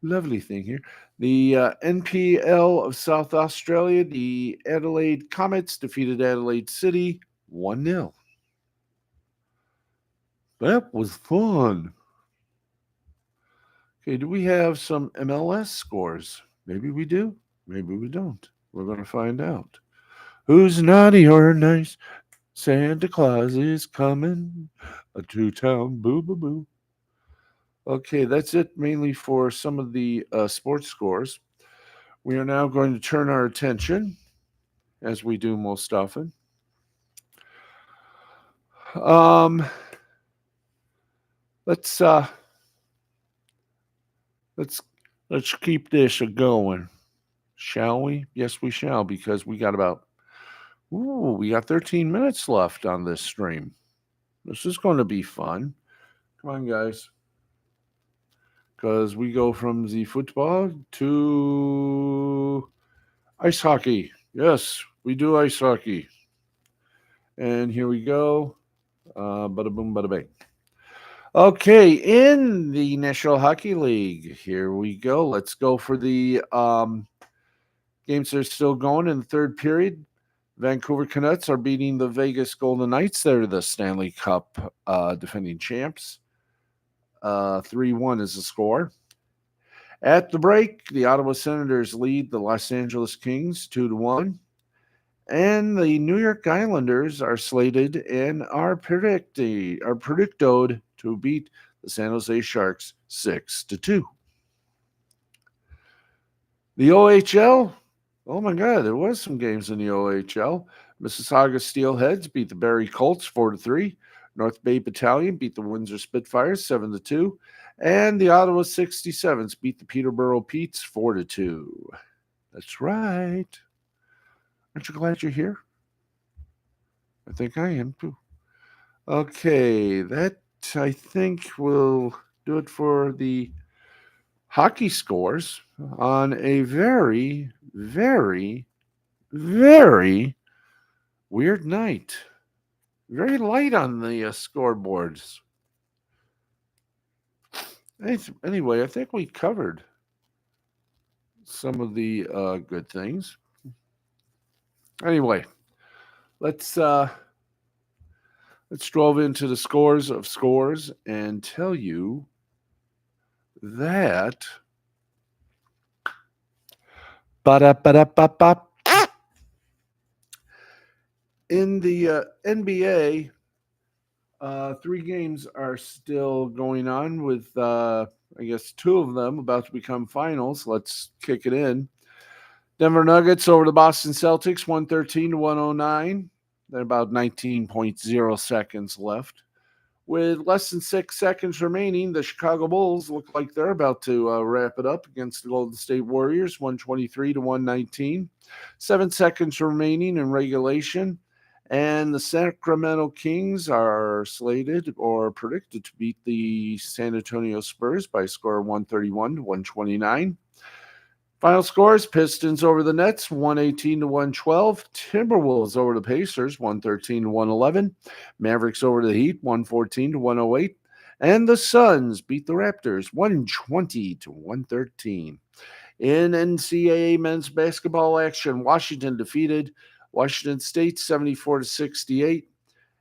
lovely thing here. The NPL of South Australia, the Adelaide Comets defeated Adelaide City 1-0. That was fun. Okay, do we have some MLS scores? Maybe we do. Maybe we don't. We're going to find out. Who's naughty or nice? Santa Claus is coming to town. Boo, boo, boo. Okay, that's it mainly for some of the sports scores. We are now going to turn our attention, as we do most often. Let's keep this going, shall we? Yes, we shall, because we got 13 minutes left on this stream. This is going to be fun. Come on, guys. Because we go from the football to ice hockey. Yes, we do ice hockey. And here we go. Bada boom, bada bang. Okay, in the National Hockey League, here we go. Let's go for the games that are still going in the third period. Vancouver Canucks are beating the Vegas Golden Knights. They're the Stanley Cup defending champs. 3-1 is the score. At the break, the Ottawa Senators lead the Los Angeles Kings 2-1. And the New York Islanders are slated and are predicted to beat the San Jose Sharks 6-2. The OHL, oh my God, there was some games in the OHL. Mississauga Steelheads beat the Barrie Colts 4-3. North Bay Battalion beat the Windsor Spitfires 7-2. And the Ottawa 67s beat the Peterborough Petes 4-2. That's right. Aren't you glad you're here? I think I am too. Okay, that I think will do it for the hockey scores on a very, very, very weird night. Very light on the scoreboards. Anyway, I think we covered some of the good things. Anyway, let's delve into the scores of scores and tell you that in the NBA, 3 games are still going on with, I guess, 2 of them about to become finals. Let's kick it in. Denver Nuggets over the Boston Celtics, 113-109. There are about 19.0 seconds left. With less than 6 seconds remaining, the Chicago Bulls look like they're about to wrap it up against the Golden State Warriors, 123-119. 7 seconds remaining in regulation. And the Sacramento Kings are slated or predicted to beat the San Antonio Spurs by a score of 131 to 129. Final scores: Pistons over the Nets 118 to 112. Timberwolves over the Pacers 113 to 111. Mavericks over the Heat 114 to 108. And the Suns beat the Raptors 120 to 113. In NCAA men's basketball action, Washington defeated Washington State 74 to 68.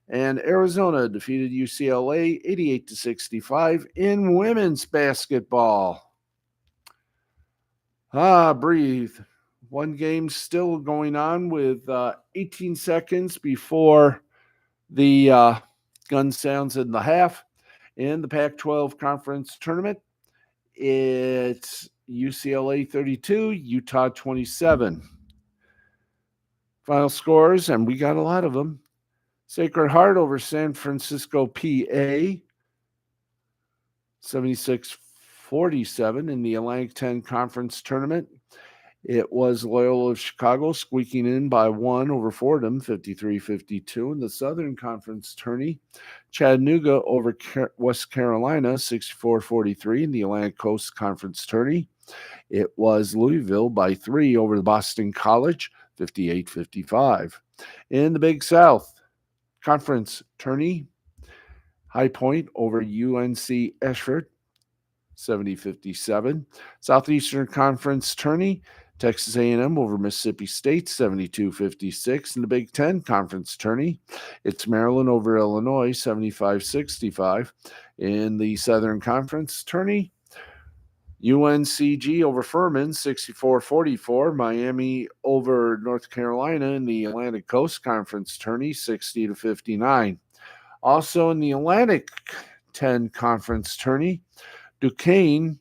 And Arizona defeated UCLA 88 to 65 in women's basketball. Breathe. One game still going on with 18 seconds before the gun sounds in the half. In the Pac-12 conference tournament, it's UCLA 32, Utah 27. Final scores, and we got a lot of them. Sacred Heart over San Francisco, PA, 76-47 in the Atlantic 10 conference tournament. It was Loyola of Chicago squeaking in by one over Fordham, 53-52. In the Southern Conference tourney, Chattanooga over West Carolina, 64-43. In the Atlantic Coast Conference tourney, it was Louisville by 3 over the Boston College, 58-55. In the Big South Conference tourney, High Point over UNC Ashford, 70-57. Southeastern Conference tourney, Texas A&M over Mississippi State, 72-56. In the Big Ten Conference tourney, it's Maryland over Illinois, 75-65. In the Southern Conference tourney, UNCG over Furman, 64-44. Miami over North Carolina in the Atlantic Coast Conference tourney, 60-59. Also in the Atlantic 10 Conference tourney, Duquesne,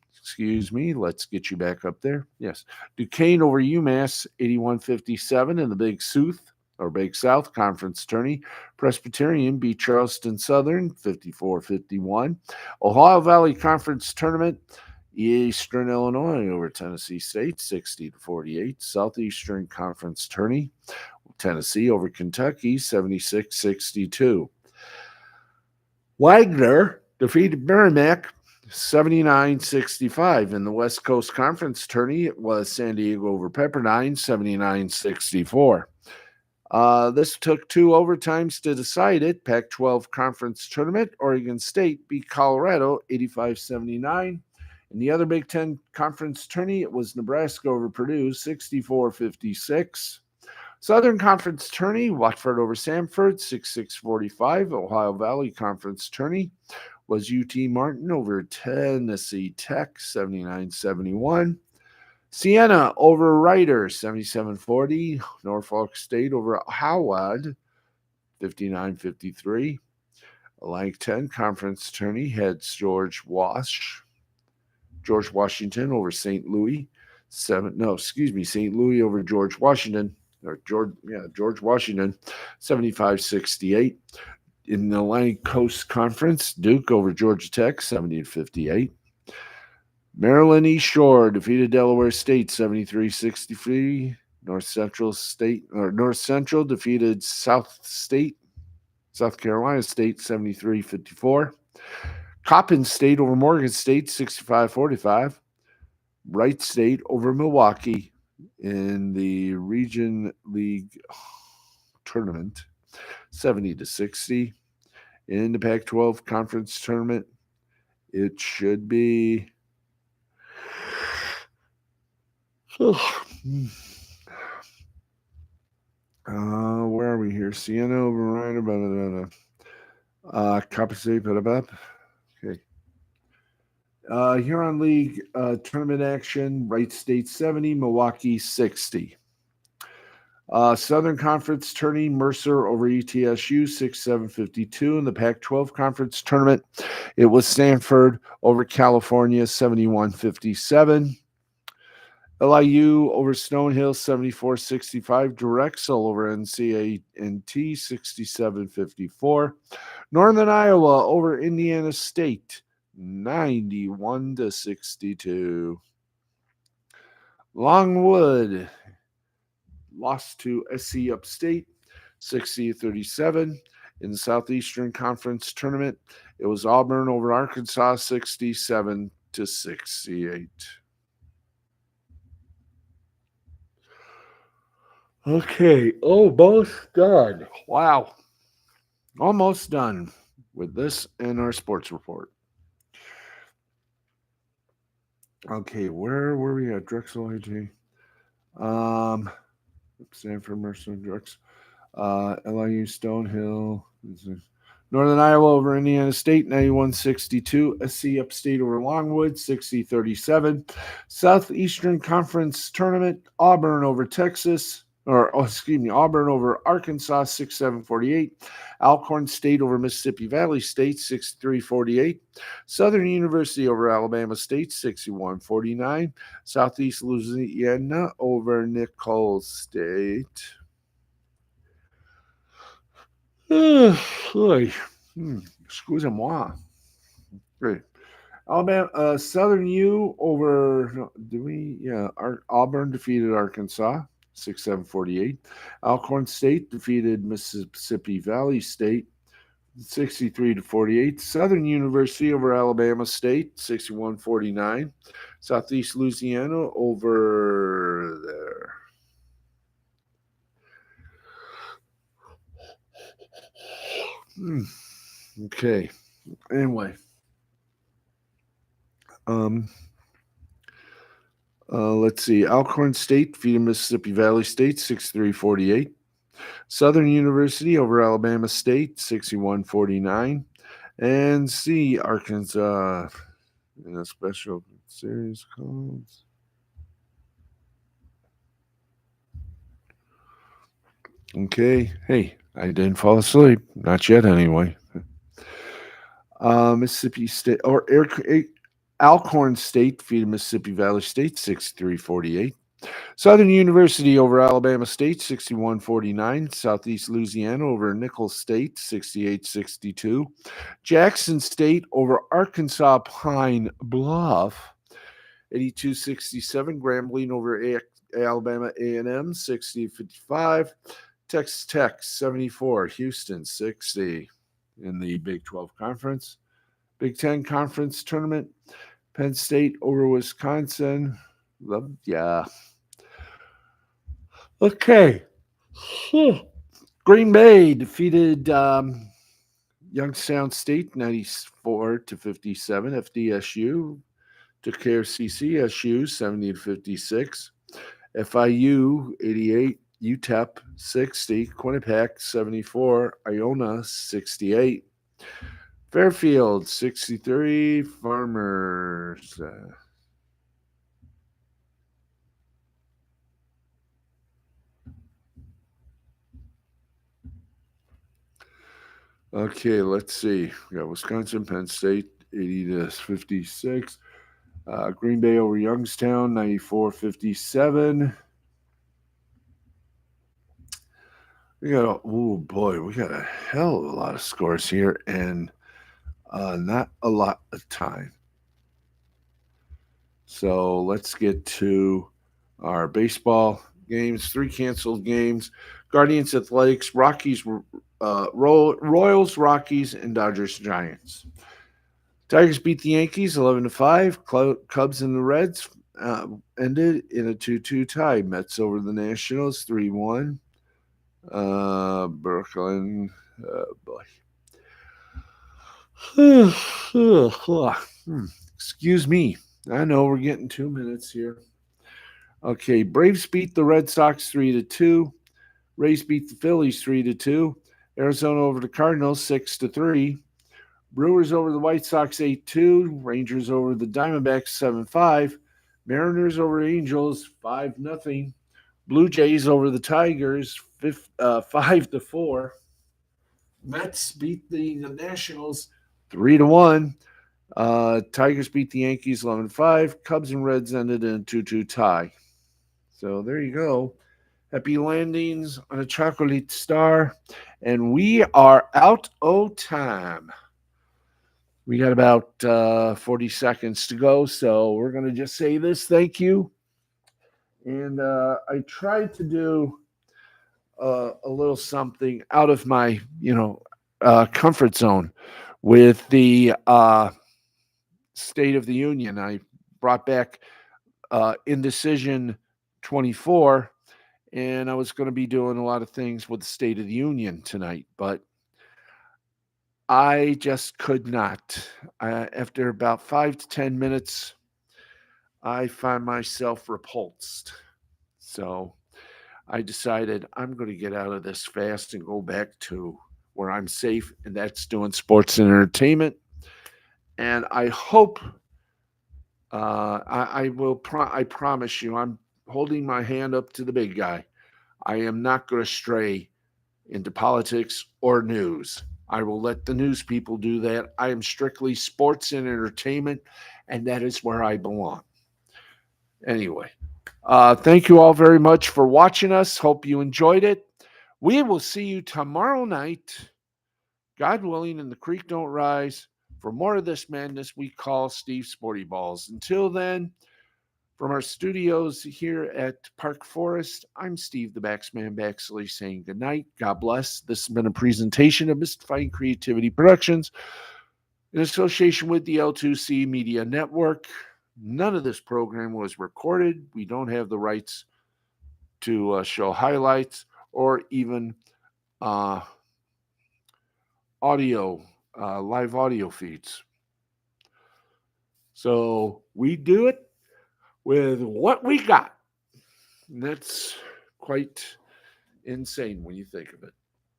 let's get you back up there. Yes, Duquesne over UMass, 81-57 in the Big South Conference tourney. Presbyterian beat Charleston Southern, 54-51. Ohio Valley Conference tournament, Eastern Illinois over Tennessee State, 60-48. Southeastern Conference tourney, Tennessee over Kentucky, 76-62. Wagner defeated Merrimack 79-65. In the West Coast Conference tourney, it was San Diego over Pepperdine, 79-64. This took 2 overtimes to decide it. Pac-12 Conference tournament, Oregon State beat Colorado 85-79. In the other Big Ten Conference tourney, it was Nebraska over Purdue, 64-56. Southern Conference tourney, Watford over Samford, 66-45. Ohio Valley Conference tourney was UT Martin over Tennessee Tech, 79-71. Siena over Rider, 77-40. Norfolk State over Howard, 59-53. Atlantic 10 Conference tourney heads George Washington over St. Louis. St. Louis over George Washington. George Washington, 75-68. In the Atlantic Coast Conference, Duke over Georgia Tech, 70-58. Maryland East Shore defeated Delaware State, 73-63. North Central defeated South Carolina State, 73-54. Coppin State over Morgan State, 65-45. Wright State over Milwaukee in the Region League tournament, 70-60. In the Pac-12 conference tournament, it should be where are we here? Siena over Ryder, Copper State, okay. Huron League tournament action, Wright State 70, Milwaukee 60. Southern Conference tourney, Mercer over ETSU, 67-52. In the Pac-12 Conference tournament, it was Stanford over California, 71-57. LIU over Stonehill, 74-65. Drexel over NCANT, 67-54. Northern Iowa over Indiana State, 91-62. Longwood lost to SC Upstate, 60-37. In the Southeastern Conference tournament, it was Auburn over Arkansas, 67-68. Okay, almost done. Wow. Almost done with this and our sports report. Okay, where were we at? Drexel AG. Stanford, Mercer, Drexel. LIU, Stonehill. Northern Iowa over Indiana State, 91-62. SC Upstate over Longwood, 60-37. Southeastern Conference Tournament, Auburn over Texas. Auburn over Arkansas, 6-7-48. Alcorn State over Mississippi Valley State, 63-48. Southern University over Alabama State, 61-49. Southeast Louisiana over Nicholls State. Excusez-moi. Great. Alabama, Southern U over. No, did we? Yeah, Auburn defeated Arkansas, 6-7-48. Alcorn State defeated Mississippi Valley State, 63-48. Southern University over Alabama State, 61-49. Southeast Louisiana over there. Okay. Anyway. Let's see. Alcorn State defeated Mississippi Valley State, 63-48. Southern University over Alabama State, 61-49. And C, Arkansas in a special series called. Okay. Hey, I didn't fall asleep. Not yet, anyway. Mississippi State or Alcorn State defeated Mississippi Valley State, 63-48. Southern University over Alabama State, 61-49. Southeast Louisiana over Nicholls State, 68-62. Jackson State over Arkansas Pine Bluff, 82-67. Grambling over Alabama A&M, 60-55. Texas Tech, 74. Houston, 60 in the Big 12 Conference. Big 10 Conference Tournament, Penn State over Wisconsin. Yeah. Okay. Green Bay defeated Youngstown State 94-57. FDSU took care of CCSU 70-56. FIU 88. UTEP 60. Quinnipiac 74. Iona 68. Fairfield 63. Farmers. Okay, let's see. We got Wisconsin, Penn State 80-56. Green Bay over Youngstown 94-57. We got a hell of a lot of scores here and not a lot of time. So let's get to our baseball games. 3 canceled games. Guardians, Athletics, Rockies, Royals, Rockies, and Dodgers, Giants. Tigers beat the Yankees 11-5. Cubs and the Reds ended in a 2-2 tie. Mets over the Nationals 3-1. Brooklyn, boy. Excuse me. I know we're getting 2 minutes here. Okay, Braves beat the Red Sox 3-2. Rays beat the Phillies 3-2. Arizona over the Cardinals 6-3. Brewers over the White Sox 8-2. Rangers over the Diamondbacks 7-5. Mariners over Angels 5-0. Blue Jays over the Tigers 5-4. Mets beat the Nationals 3-1. Tigers beat the Yankees 11-5. Cubs and Reds ended in a 2-2 tie. So there you go. Happy landings on a chocolate star. And we are out of time. We got about 40 seconds to go. So we're going to just say this. Thank you. And I tried to do a little something out of my, comfort zone with the State of the Union. I brought back Indecision 24, and I was going to be doing a lot of things with the State of the Union tonight, but I just could not. After about 5 to 10 minutes, I find myself repulsed. So I decided I'm going to get out of this fast and go back to where I'm safe, and that's doing sports and entertainment. And I hope I will. I promise you, I'm holding my hand up to the big guy. I am not going to stray into politics or news. I will let the news people do that. I am strictly sports and entertainment, and that is where I belong. Anyway, thank you all very much for watching us. Hope you enjoyed it. We will see you tomorrow night, God willing, and the creek don't rise, for more of this madness we call Steve Sporty Balls. Until then, from our studios here at Park Forest, I'm Steve the Baxman Baxley saying good night. God bless. This has been a presentation of Mystifying Creativity Productions in association with the L2C Media Network. None of this program was recorded. We don't have the rights to show highlights or even uh, audio, live audio feeds. So we do it with what we got. And that's quite insane when you think of it.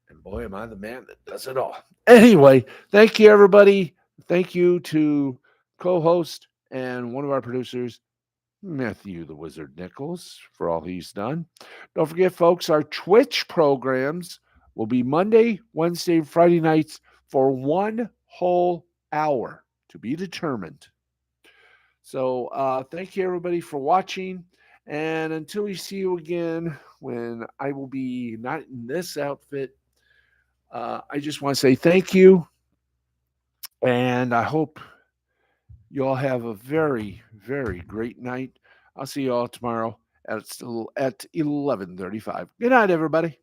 And boy, am I the man that does it all. Anyway, thank you, everybody. Thank you to co host and one of our producers, Matthew the Wizard Nichols, for all he's done. Don't forget, folks, our Twitch programs will be Monday, Wednesday, and Friday nights for 1 whole hour to be determined. So thank you, everybody, for watching. And until we see you again, when I will be not in this outfit, I just want to say thank you. And I hope you all have a very, very great night. I'll see you all tomorrow at 11:35. Good night, everybody.